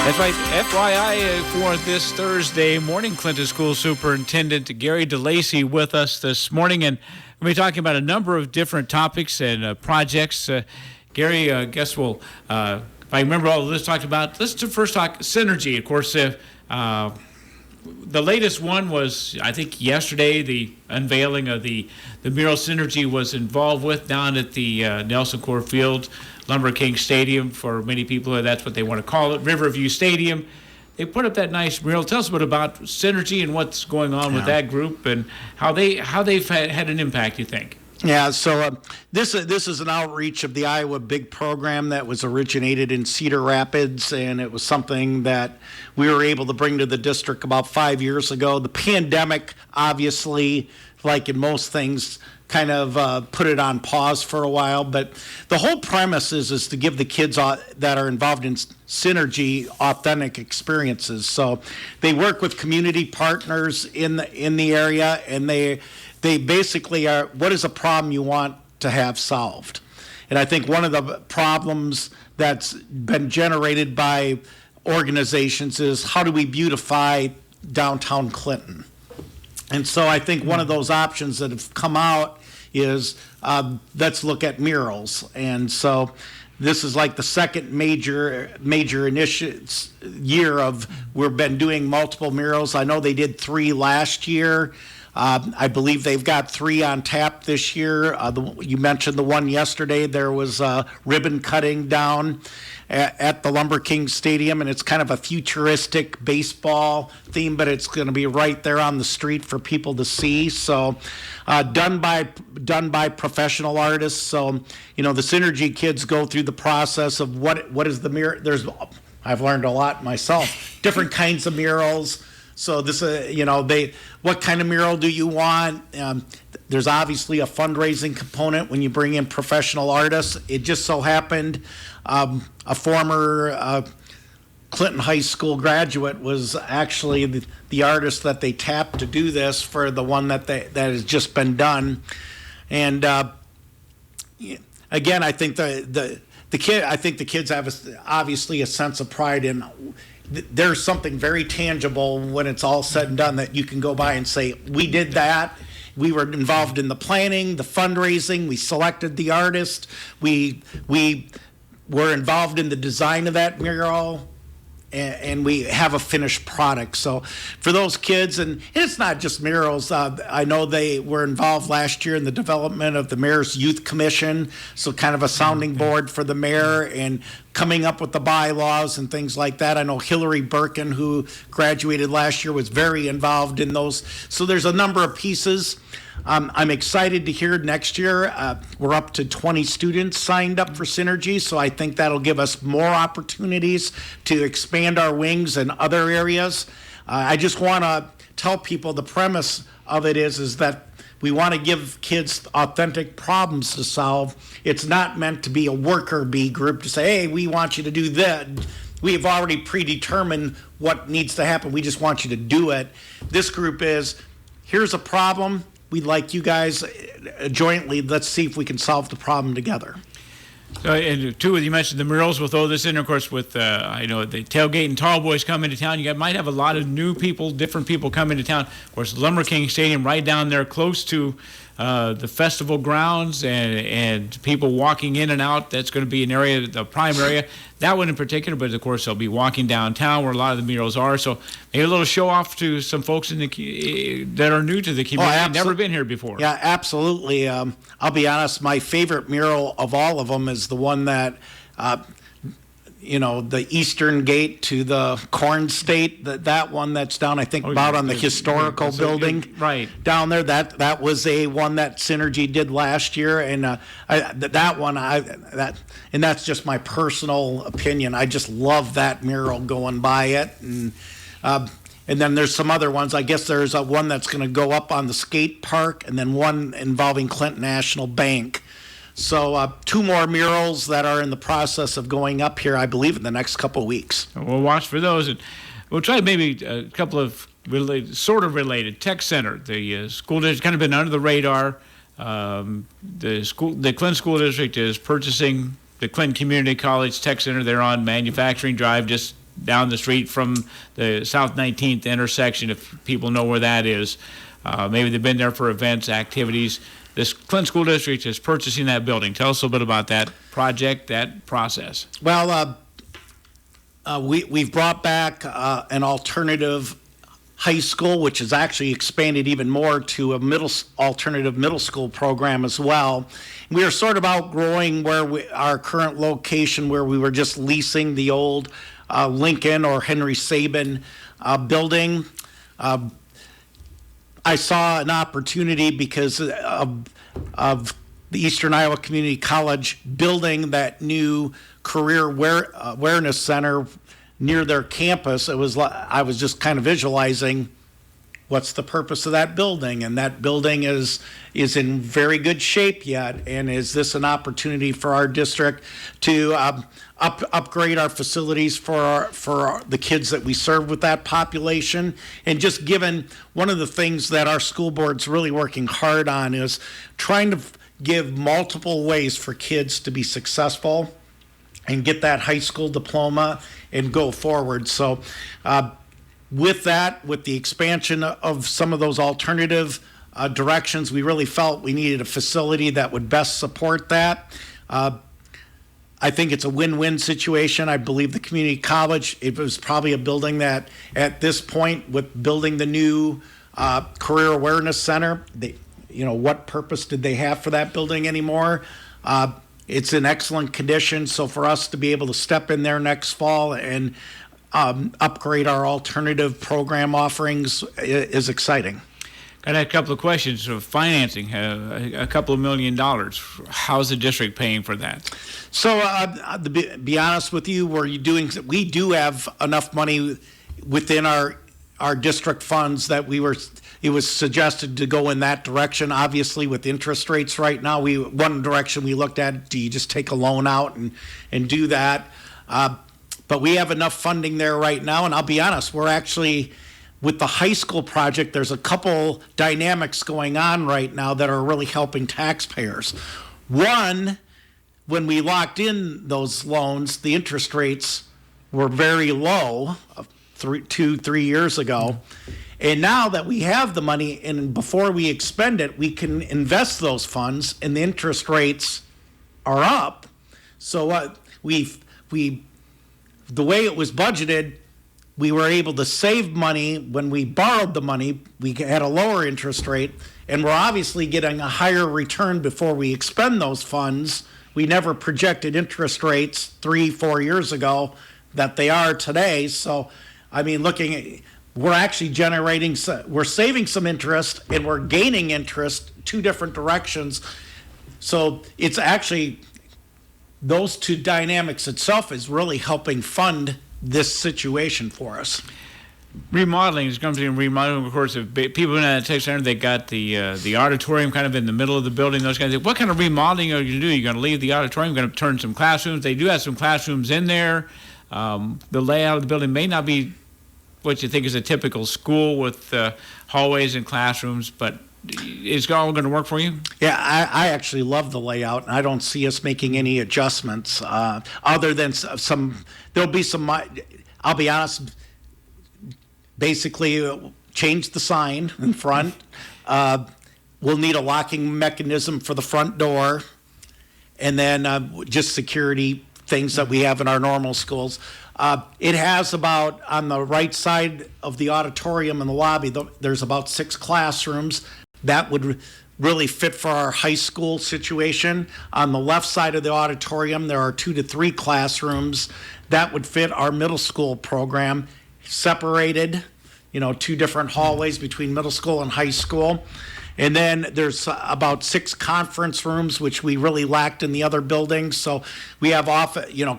That's right. FYI for this Thursday morning, Clinton School Superintendent Gary DeLacy with us this morning, and we'll be talking about a number of different topics and projects. Gary, I guess we'll, if I remember all of this talked about, let's first talk synergy. Of course, the latest one was, I think, yesterday, the unveiling of the mural Synergy was involved with down at the Nelson Core Field, Lumber King Stadium. For many people, that's what they want to call it, Riverview Stadium. They put up that nice mural. Tell us a bit about Synergy and what's going on with that group and how they've had an impact, you think. Yeah, so this is an outreach of the Iowa Big Program that was originated in Cedar Rapids, and it was something that we were able to bring to the district about 5 years ago. The pandemic, obviously, like in most things, kind of put it on pause for a while, but the whole premise is to give the kids that are involved in Synergy authentic experiences. So they work with community partners in the area, and they basically are, what is a problem you want to have solved? And I think one of the problems that's been generated by organizations is, how do we beautify downtown Clinton? And so I think one of those options that have come out is, let's look at murals. And so this is like the second major year of, we've been doing multiple murals. I know they did 3 last year. I believe they've got 3 on tap this year. You mentioned the one yesterday. There was ribbon cutting down at the Lumber King Stadium, and it's kind of a futuristic baseball theme, but it's going to be right there on the street for people to see. So done by professional artists. So, the Synergy kids go through the process of what is the mural. I've learned a lot myself. Different kinds of murals. So this, what kind of mural do you want? There's obviously a fundraising component when you bring in professional artists. It just so happened a former Clinton High School graduate was actually the artist that they tapped to do this for the one that has just been done. And again, I think the kids have obviously a sense of pride in. There's something very tangible when it's all said and done that you can go by and say, we did that. We were involved in the planning, the fundraising. We selected the artist. We were involved in the design of that mural, and we have a finished product. So for those kids, and it's not just murals. I know they were involved last year in the development of the Mayor's Youth Commission, so kind of a sounding board for the mayor and coming up with the bylaws and things like that. I know Hillary Birkin, who graduated last year, was very involved in those. So there's a number of pieces. I'm excited to hear next year we're up to 20 students signed up for Synergy, so I think that'll give us more opportunities to expand our wings in other areas. I just want to tell people the premise of it is that we want to give kids authentic problems to solve. It's not meant to be a worker bee group to say, hey, we want you to do that. We have already predetermined what needs to happen. We just want you to do it. This group is, here's a problem. We'd like you guys jointly, let's see if we can solve the problem together. And two, you mentioned the murals. We'll throw this in, of course, with I know the tailgate and tall boys come into town. You might have a lot of new people, different people come into town. Of course, Lumber King Stadium right down there close to the festival grounds and people walking in and out. That's going to be an area, the prime area. That one in particular, but of course they'll be walking downtown where a lot of the murals are. So maybe a little show off to some folks in that are new to the community, never been here before. Yeah, absolutely. I'll be honest, my favorite mural of all of them is the one that, the eastern gate to the corn state, that one that's down, I think, about on the historical building. Right. Down there, that was a one that Synergy did last year, and that one, and that's just my personal opinion. I just love that mural going by it, and then there's some other ones. I guess there's one that's going to go up on the skate park, and then one involving Clinton National Bank. So 2 more murals that are in the process of going up here, I believe, in the next couple of weeks. We'll watch for those, and we'll try maybe a couple of sort of related. Tech Center, the school district, kind of been under the radar. The Clinton School District is purchasing the Clinton Community College Tech Center. They're on Manufacturing Drive, just down the street from the South 19th intersection, if people know where that is. Maybe they've been there for events, activities. This Clinton School District is purchasing that building. Tell us a little bit about that project, that process. Well, we've brought back an alternative high school, which has actually expanded even more to a alternative middle school program as well. We are sort of outgrowing our current location, where we were just leasing the old Lincoln or Henry Sabin building. I saw an opportunity because of the Eastern Iowa Community College building that new career awareness center near their campus. I was just kind of visualizing what's the purpose of that building, and that building is in very good shape yet. And is this an opportunity for our district to upgrade our facilities for the kids that we serve with that population? And just given one of the things that our school board's really working hard on is trying to give multiple ways for kids to be successful and get that high school diploma and go forward. So with the expansion of some of those alternative directions, we really felt we needed a facility that would best support that. I think it's a win-win situation. I believe the community college, it was probably a building that at this point, with building the new career awareness center, what purpose did they have for that building anymore? It's in excellent condition. So for us to be able to step in there next fall and upgrade our alternative program offerings is exciting. Got a couple of questions of financing, a couple of $1 million. How's the district paying for that? So to be honest with you, we do have enough money within our district funds that it was suggested to go in that direction. Obviously, with interest rates right now, one direction we looked at, do you just take a loan out and do that? But we have enough funding there right now, and I'll be honest, we're actually, with the high school project, there's a couple dynamics going on right now that are really helping taxpayers. One, when we locked in those loans, the interest rates were very low 2-3 years ago. And now that we have the money, and before we expend it, we can invest those funds, and the interest rates are up. So the way it was budgeted, we were able to save money. When we borrowed the money, we had a lower interest rate, and we're obviously getting a higher return before we expend those funds. We never projected interest rates 3-4 years ago that they are today. So, I mean, we're actually we're saving some interest, and we're gaining interest two different directions. So it's actually, those two dynamics itself is really helping fund this situation for us. Remodeling is going to be remodeling. Of course, if people in that tech center, they got the auditorium kind of in the middle of the building, those kinds of things. What kind of remodeling are you going to do? You're going to leave the auditorium, you're going to turn some classrooms. They do have some classrooms in there. The layout of the building may not be what you think is a typical school with hallways and classrooms, but is it all going to work for you? Yeah, I actually love the layout, and I don't see us making any adjustments other than there'll be some, I'll be honest, basically change the sign in front. We'll need a locking mechanism for the front door, and then just security things that we have in our normal schools. It has about, on the right side of the auditorium in the lobby, there's about 6 classrooms. That would really fit for our high school situation. On the left side of the auditorium, there are 2 to 3 classrooms. That would fit our middle school program, separated, 2 different hallways between middle school and high school. And then there's about 6 conference rooms, which we really lacked in the other buildings. So we have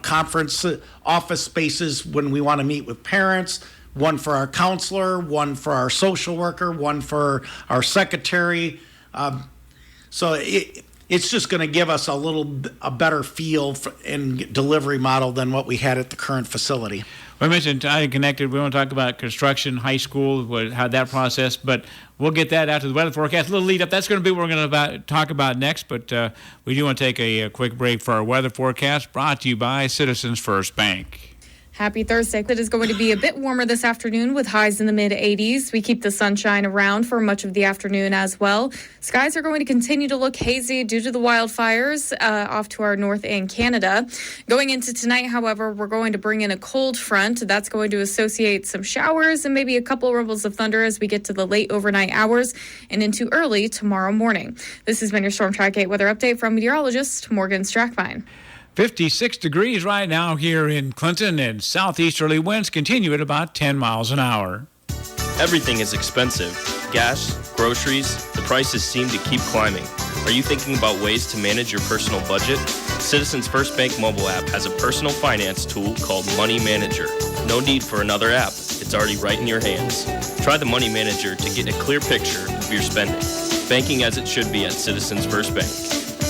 conference office spaces when we want to meet with parents, one for our counselor, one for our social worker, one for our secretary. So it's just going to give us a better feel and delivery model than what we had at the current facility. We mentioned Connected. We want to talk about construction, high school, how that process, but we'll get that after the weather forecast. A little lead up. That's going to be what we're going to talk about next, but we do want to take a quick break for our weather forecast, brought to you by Citizens First Bank. Happy Thursday. It is going to be a bit warmer this afternoon with highs in the mid-80s. We keep the sunshine around for much of the afternoon as well. Skies are going to continue to look hazy due to the wildfires off to our north and Canada. Going into tonight, however, we're going to bring in a cold front. That's going to associate some showers and maybe a couple ripples of thunder as we get to the late overnight hours and into early tomorrow morning. This has been your Storm Track 8 weather update from meteorologist Morgan Strackbine. 56 degrees right now here in Clinton, and southeasterly winds continue at about 10 miles an hour. Everything is expensive. Gas, groceries, the prices seem to keep climbing. Are you thinking about ways to manage your personal budget? Citizens First Bank mobile app has a personal finance tool called Money Manager. No need for another app. It's already right in your hands. Try the Money Manager to get a clear picture of your spending. Banking as it should be at Citizens First Bank.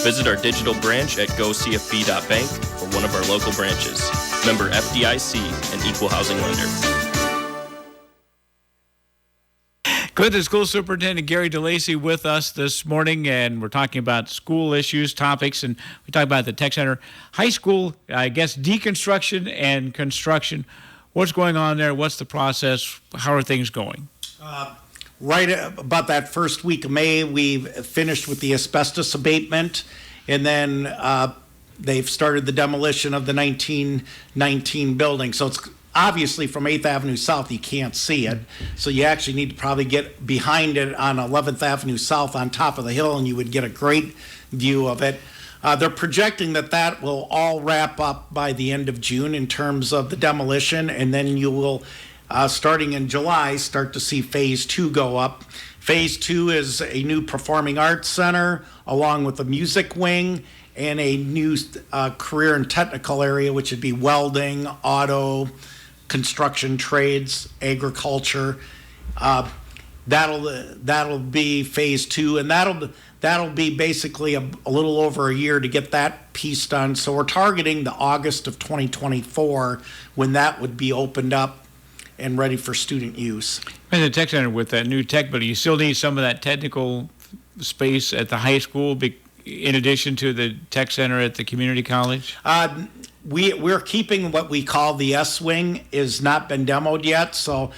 Visit our digital branch at gocfb.bank or one of our local branches. Member FDIC and equal housing lender. Good, the school superintendent Gary DeLacy with us this morning, and we're talking about school issues, topics, and we talk about the tech center. High school, I guess, deconstruction and construction. What's going on there? What's the process? How are things going? Right about that first week of May, we've finished with the asbestos abatement, and then they've started the demolition of the 1919 building. So it's obviously from 8th Avenue South, you can't see it. So you actually need to probably get behind it on 11th Avenue South on top of the hill, and you would get a great view of it. They're projecting that will all wrap up by the end of June in terms of the demolition, and then you will starting in July, start to see Phase 2 go up. Phase 2 is a new performing arts center, along with a music wing, and a new career and technical area, which would be welding, auto, construction trades, agriculture. That'll be Phase 2, and that'll be basically a little over a year to get that piece done. So we're targeting the August of 2024 when that would be opened up and ready for student use. And the tech center with that new tech building, you still need some of that technical space at the high school in addition to the tech center at the community college? We're keeping what we call the S-wing, is not been demoed yet, so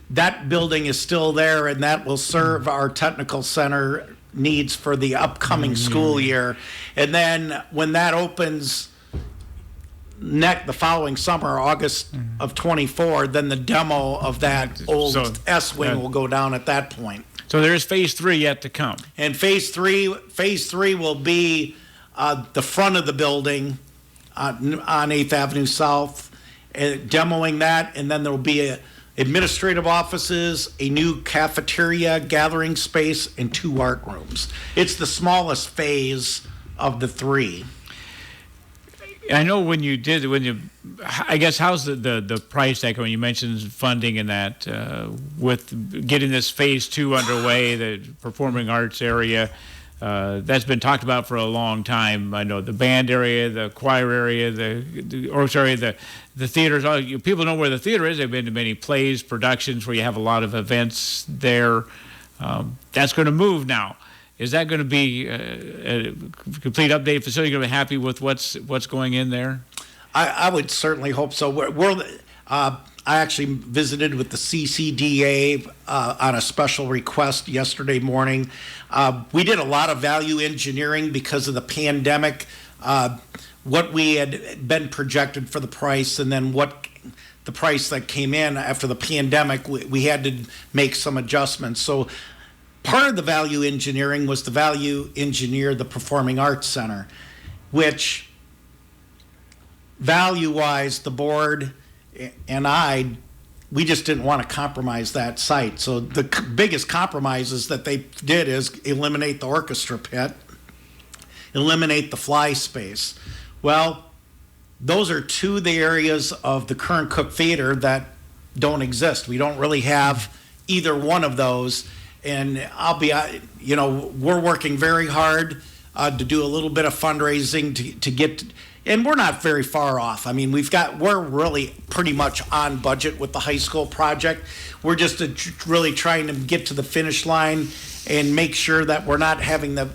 that building is still there, and that will serve our technical center needs for the upcoming school year. And then when that opens the following summer, August of 24, then the demo of that old S-wing will go down at that point. So there is Phase 3 yet to come. And Phase 3 will be the front of the building on 8th Avenue South, demoing that, and then there will be administrative offices, a new cafeteria, gathering space, and 2 art rooms. It's the smallest phase of the 3. I know I guess how's the price tag when you mentioned funding and that with getting this Phase 2 underway, the performing arts area, that's been talked about for a long time. I know the band area, the choir area, the theaters. People know where the theater is. They've been to many plays, productions where you have a lot of events there. That's going to move now. Is that going to be a complete updated facility? You're going to be happy with what's going in there? I would certainly hope so. I actually visited with the CCDA on a special request yesterday morning. We did a lot of value engineering because of the pandemic, what we had been projected for the price, and then what the price that came in after the pandemic. We had to make some adjustments. So part of the value engineering was to value engineer the Performing Arts Center, which value-wise, the board and we just didn't want to compromise that site. So the biggest compromises that they did is eliminate the orchestra pit, eliminate the fly space. Well, those are two of the areas of the current Cook Theater that don't exist. We don't really have either one of those. And we're working very hard to do a little bit of fundraising to get, and we're not very far off. I mean, we're really pretty much on budget with the high school project. We're just really trying to get to the finish line and make sure that we're not having the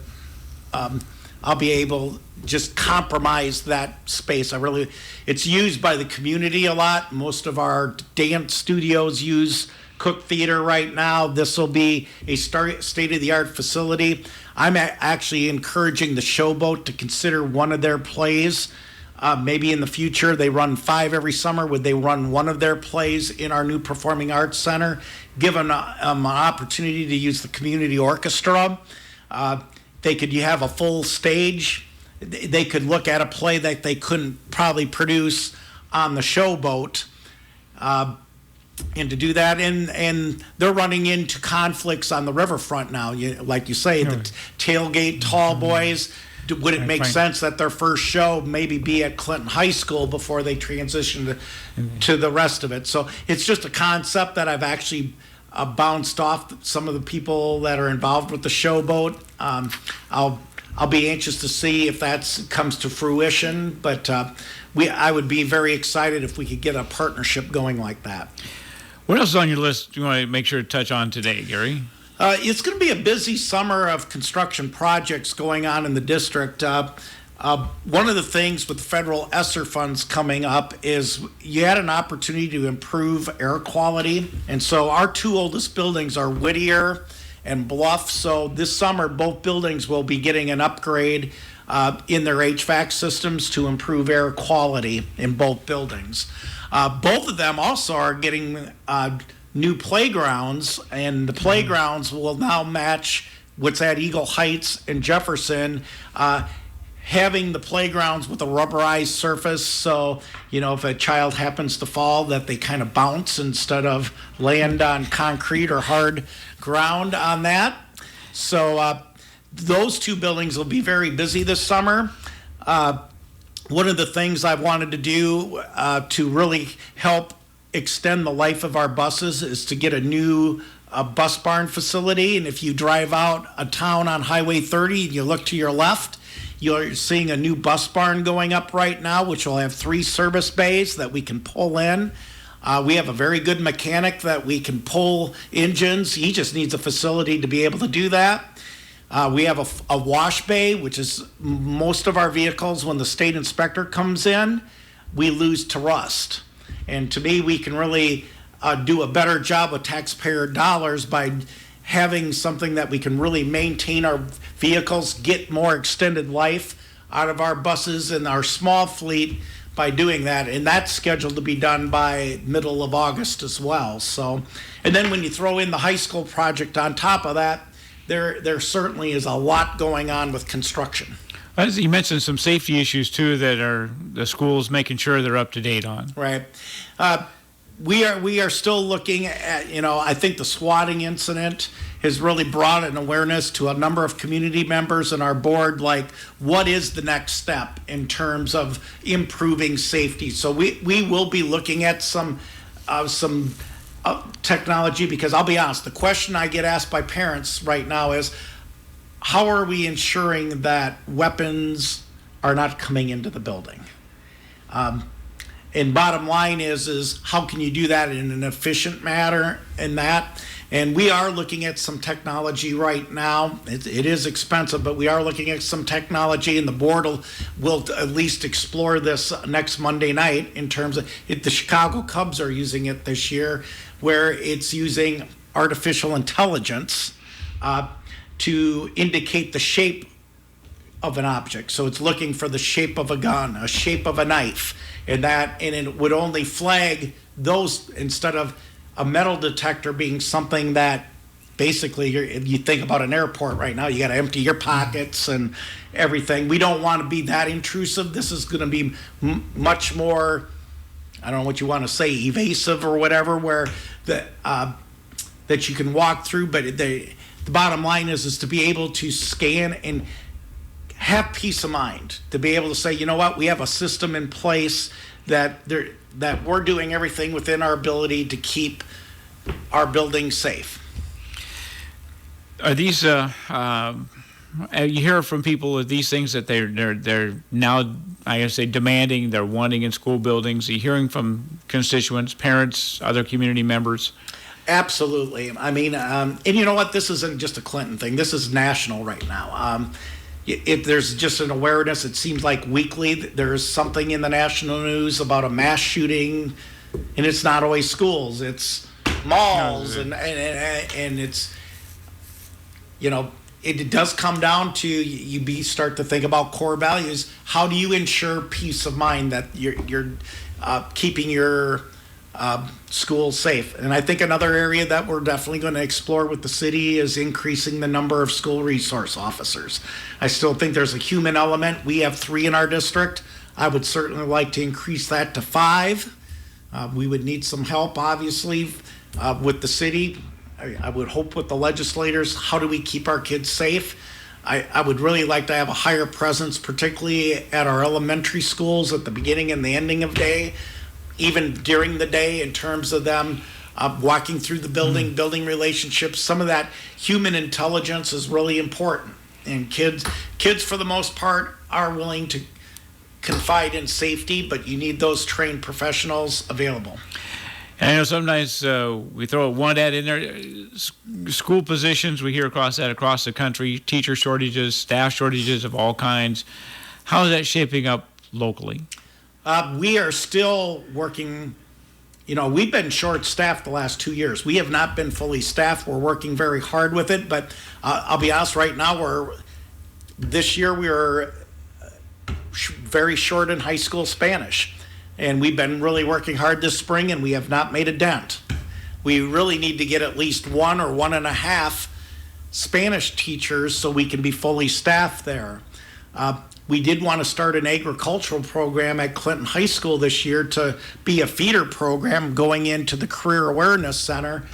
I'll be able just compromise that space. It's used by the community a lot. Most of our dance studios use Cook Theater right now. This will be a state-of-the-art facility. I'm actually encouraging the Showboat to consider one of their plays. Maybe in the future, they run 5 every summer. Would they run one of their plays in our new Performing Arts Center? Give them an opportunity to use the community orchestra. You have a full stage. They could look at a play that they couldn't probably produce on the Showboat. And to do that, and they're running into conflicts on the riverfront now. Like you say, the tailgate tall boys. Would it make sense that their first show maybe be at Clinton High School before they transition to the rest of it? So it's just a concept that I've actually bounced off some of the people that are involved with the Showboat. I'll be anxious to see if that comes to fruition, but I would be very excited if we could get a partnership going like that. What else is on your list you want to make sure to touch on today, Gary? It's going to be a busy summer of construction projects going on in the district. One of the things with the federal ESSER funds coming up is you had an opportunity to improve air quality. And so our 2 oldest buildings are Whittier and Bluff. So this summer, both buildings will be getting an upgrade in their HVAC systems to improve air quality in both buildings. Both of them also are getting new playgrounds, and the playgrounds will now match what's at Eagle Heights and Jefferson, having the playgrounds with a rubberized surface, so if a child happens to fall, that they kind of bounce instead of land on concrete or hard ground on that. So those 2 buildings will be very busy this summer. One of the things I've wanted to do to really help extend the life of our buses is to get a new bus barn facility. And if you drive out a town on Highway 30 and you look to your left, you're seeing a new bus barn going up right now, which will have 3 service bays that we can pull in. We have a very good mechanic that we can pull engines. He just needs a facility to be able to do that. We have a wash bay, which is most of our vehicles, when the state inspector comes in, we lose to rust. And to me, we can really do a better job with taxpayer dollars by having something that we can really maintain our vehicles, get more extended life out of our buses and our small fleet by doing that. And that's scheduled to be done by middle of August as well. So, and then when you throw in the high school project on top of that, there certainly is a lot going on with construction. As you mentioned, some safety issues too that are the schools making sure they're up to date on. Right. We are still looking at, I think the swatting incident has really brought an awareness to a number of community members and our board, like what is the next step in terms of improving safety. So we will be looking at some technology, because I'll be honest, the question I get asked by parents right now is, how are we ensuring that weapons are not coming into the building? And bottom line is how can you do that in an efficient manner in that? And we are looking at some technology right now. It is expensive, but we are looking at some technology, and the board will at least explore this next Monday night in terms of the Chicago Cubs are using it this year, where it's using artificial intelligence to indicate the shape of an object. So it's looking for the shape of a gun, a shape of a knife, and it would only flag those instead of a metal detector being something that basically if you think about an airport right now, you got to empty your pockets and everything. We don't want to be that intrusive. This is going to be much more, I don't know what you want to say, evasive or whatever, where that you can walk through, but the bottom line is to be able to scan and have peace of mind, to be able to say, you know what, we have a system in place that we're doing everything within our ability to keep our buildings safe. Are these you hear from people of these things that they're now, I guess, demanding, they're wanting in school buildings? Are you hearing from constituents, parents, other community members? Absolutely. I mean, and you know what? This isn't just a Clinton thing. This is national right now. if there's just an awareness, it seems like weekly there's something in the national news about a mass shooting, and it's not always schools, it's malls, and it's, it does come down to you start to think about core values. How do you ensure peace of mind that you're keeping your schools safe? And I think another area that we're definitely going to explore with the city is increasing the number of school resource officers. I still think there's a human element. We have 3 in our district. I would certainly like to increase that to 5. We would need some help, obviously, with the city. I would hope with the legislators. How do we keep our kids safe? I would really like to have a higher presence, particularly at our elementary schools at the beginning and the ending of day, even during the day, in terms of them walking through the building, building relationships. Some of that human intelligence is really important. And kids for the most part are willing to confide in safety, but you need those trained professionals available. And I know sometimes we throw one ad in there, school positions, we hear across the country, teacher shortages, staff shortages of all kinds. How is that shaping up locally? We are still working, we've been short-staffed the last 2 years. We have not been fully staffed. We're working very hard with it, but I'll be honest, right now, this year we are very short in high school Spanish. And we've been really working hard this spring, and we have not made a dent. We really need to get at least 1 or 1.5 Spanish teachers so we can be fully staffed there. We did want to start an agricultural program at Clinton High School this year to be a feeder program going into the Career Awareness Center.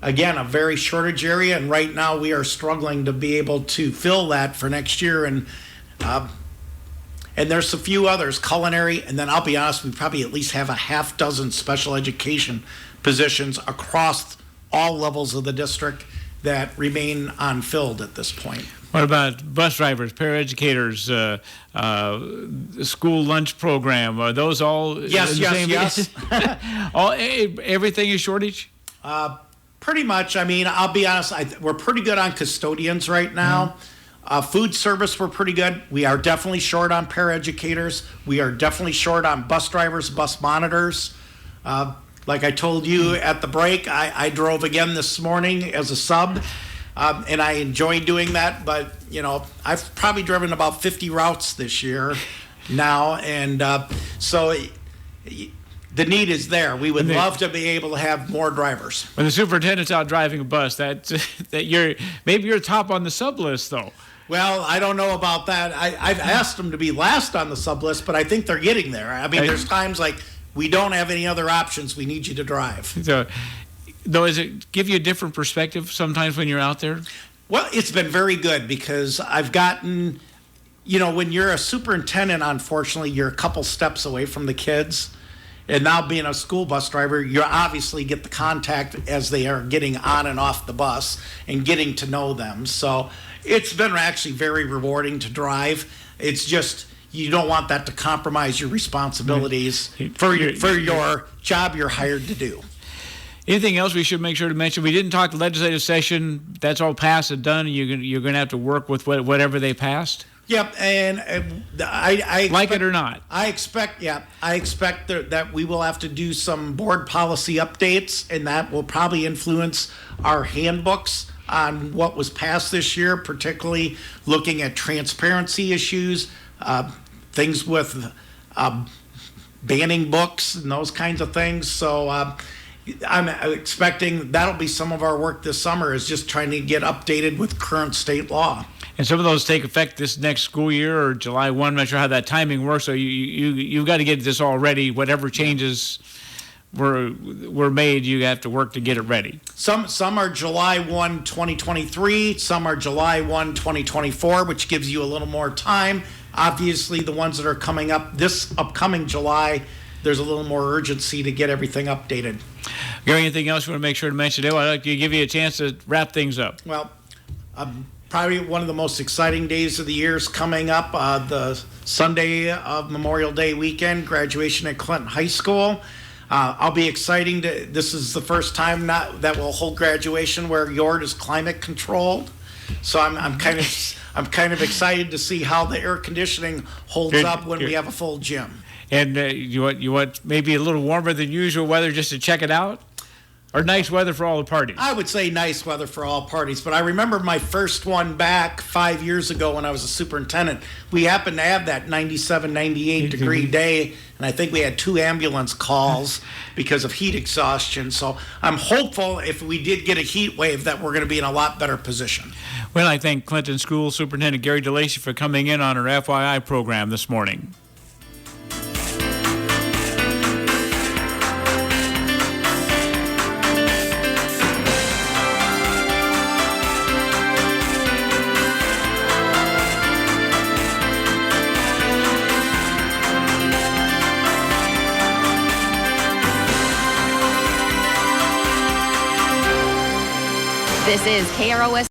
Again, a very shortage area, and right now we are struggling to be able to fill that for next year. And there's a few others, culinary, and then I'll be honest, we probably at least have a half dozen special education positions across all levels of the district that remain unfilled at this point. What about bus drivers, paraeducators, school lunch program? Are those all? Yes. Everything is shortage? Pretty much. I mean, I'll be honest, we're pretty good on custodians right now. Mm-hmm. Food service, we're pretty good. We are definitely short on paraeducators. We are definitely short on bus drivers, bus monitors. Like I told you at the break, I drove again this morning as a sub, and I enjoy doing that. But, I've probably driven about 50 routes this year now. And so the need is there. We would love to be able to have more drivers. When the superintendent's out driving a bus, that maybe you're top on the sub list, though. Well, I don't know about that. I've asked them to be last on the sub list, but I think they're getting there. I mean, there's times like we don't have any other options. We need you to drive. So, though, does it give you a different perspective sometimes when you're out there? Well, it's been very good because I've gotten, when you're a superintendent, unfortunately, you're a couple steps away from the kids. And now being a school bus driver, you obviously get the contact as they are getting on and off the bus and getting to know them. So it's been actually very rewarding to drive. It's just you don't want that to compromise your responsibilities for your job you're hired to do. Anything else we should make sure to mention? We didn't talk legislative session. That's all passed and done. You're going to have to work with whatever they passed? Yep, and I expect, like it or not. I expect that we will have to do some board policy updates, and that will probably influence our handbooks on what was passed this year, particularly looking at transparency issues, things with banning books and those kinds of things. So I'm expecting that'll be some of our work this summer, is just trying to get updated with current state law. And some of those take effect this next school year or July 1. I'm not sure how that timing works. So you've got to get this all ready. Whatever changes were made, you have to work to get it ready. Some are July 1, 2023. Some are July 1, 2024, which gives you a little more time. Obviously, the ones that are coming up this upcoming July, there's a little more urgency to get everything updated. Gary, anything else you want to make sure to mention? I'd like to give you a chance to wrap things up. Well, probably one of the most exciting days of the year is coming up, the Sunday of Memorial Day weekend, graduation at Clinton High School. I'll be exciting this is the first time that we'll hold graduation where Yord is climate controlled. So I'm kind of I'm kind of excited to see how the air conditioning holds Good. up when we Good. have a full gym. And you want maybe a little warmer than usual weather just to check it out? Or nice weather for all the parties? I would say nice weather for all parties, but I remember my first one back 5 years ago when I was a superintendent. We happened to have that 97, 98 degree day, and I think we had 2 ambulance calls because of heat exhaustion. So I'm hopeful if we did get a heat wave that we're going to be in a lot better position. Well, I thank Clinton School Superintendent Gary DeLacy for coming in on our FYI program this morning. This is KROS